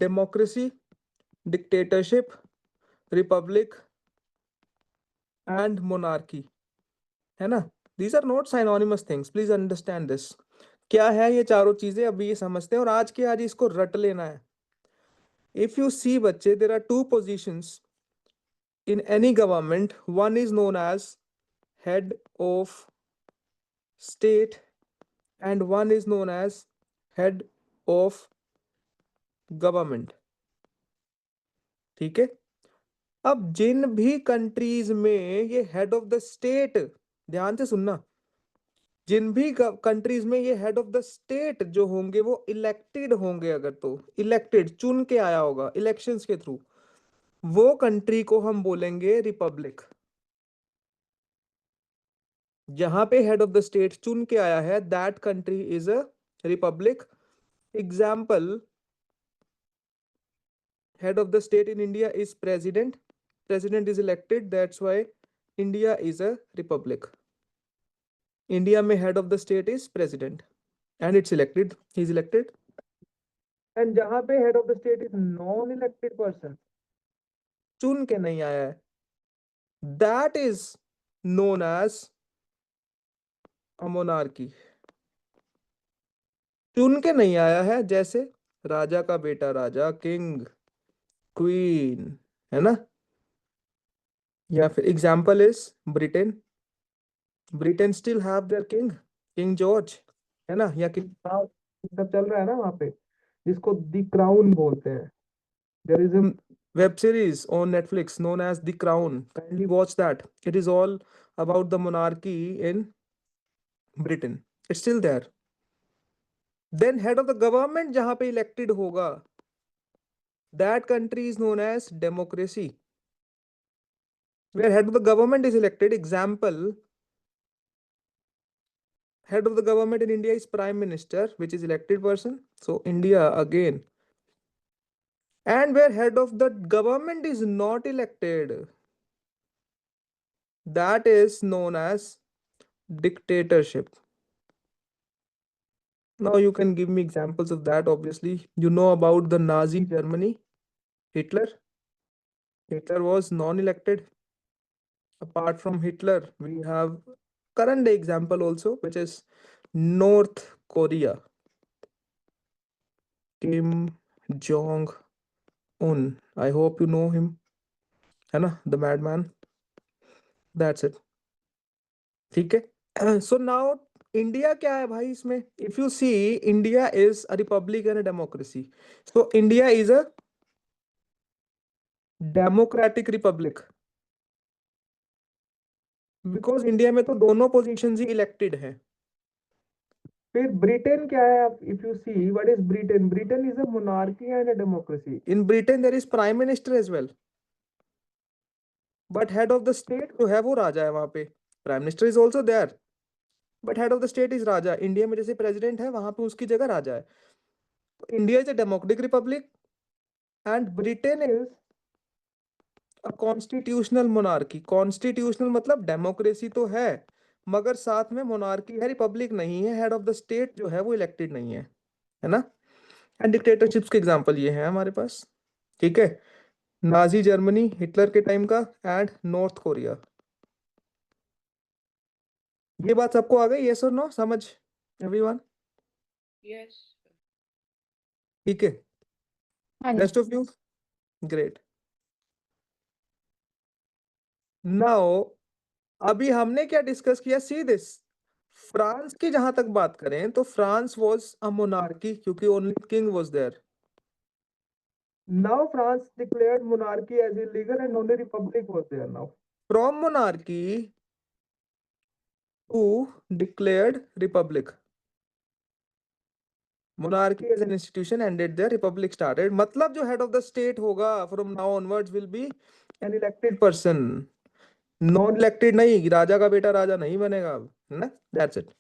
Democracy, dictatorship, republic and monarchy, है ना। These are not synonymous things, please understand this. क्या है ये चारों चीजें, अभी ये समझते हैं और आज के आज इसको रट लेना है। इफ यू सी बच्चे, there are two positions in any government. One is known as head of state and one is known as head of government, ठीक है। अब जिन भी कंट्रीज में ये हेड ऑफ द स्टेट, ध्यान से सुनना, जिन भी कंट्रीज में ये हेड ऑफ द स्टेट जो होंगे वो इलेक्टेड होंगे, अगर तो इलेक्टेड चुन के आया होगा इलेक्शंस के थ्रू, वो कंट्री को हम बोलेंगे रिपब्लिक। जहां पे हेड ऑफ द स्टेट चुन के आया है, that country is a republic. Example, head of the state in India is president. President is elected, that's why India is a republic. India में head of the state is president and it's elected, he is elected. And जहां पे head of the state is non-elected person, चुन के नहीं आया है, that is known as a monarchy. चुन के नहीं आया है, जैसे राजा का बेटा राजा, किंग, क्वीन, है ना। या फिर example is Britain. Britain still have their king, king George, है ना। या किंग सब चल रहा है ना वहां पे, जिसको द क्राउन बोलते हैं। There is a web series on Netflix known as the crown, kindly watch that. It is all about the monarchy in Britain, it's still there. Then head of the government जहां पे elected होगा, that country is known as democracy, where head of the government is elected. Example, head of the government in India is prime minister, which is elected person, so India again. And where head of the government is not elected, that is known as dictatorship. Now you can give me examples of that. Obviously you know about the Nazi Germany, Hitler. Hitler was non-elected. Apart from Hitler, we have current day example also, which is North Korea, Kim Jong Un. I hope you know him, है ना, the madman. That's it, ठीक है। So now India क्या है भाई इसमें? If you see, India is a republic and a democracy. So India is a democratic republic because India में तो दोनों पोजीशंस ही इलेक्टेड हैं। फिर ब्रिटेन क्या है? If you see what is Britain, Britain is a monarchy and a democracy. In Britain there is prime minister as well, but head of the state जो है वो राजा है वहां पे। Prime minister is also there but head of the state is raja. India में जैसे president है, वहां पे उसकी जगह राजा है। India is a democratic Republic and Britain is a constitutional monarchy. Constitutional मतलब डेमोक्रेसी तो है मगर साथ में मोनार्की है, रिपब्लिक नहीं है। हेड ऑफ द स्टेट जो है वो इलेक्टेड नहीं है ना। एंड डिक्टेटरशिप्स के एग्जांपल ये हैं हमारे पास, ठीक है। नाजी जर्मनी हिटलर के टाइम का एंड नॉर्थ कोरिया। ये बात सबको आ गई? यस और नो? समझ एवरीवन? यस। ठीक है, rest of you great. Now अभी हमने क्या डिस्कस किया? सी दिस, फ्रांस की जहां तक बात करें तो फ्रांस वाज अ मोनार्की क्योंकि only king was there. Now France declared monarchy as illegal and only republic was there. Now from monarchy to declared republic, monarchy as an institution ended there, republic started। मतलब जो head of the state होगा from now onwards will be an elected person, non elected नहीं। राजा का बेटा राजा नहीं बनेगा, है ना। That's it।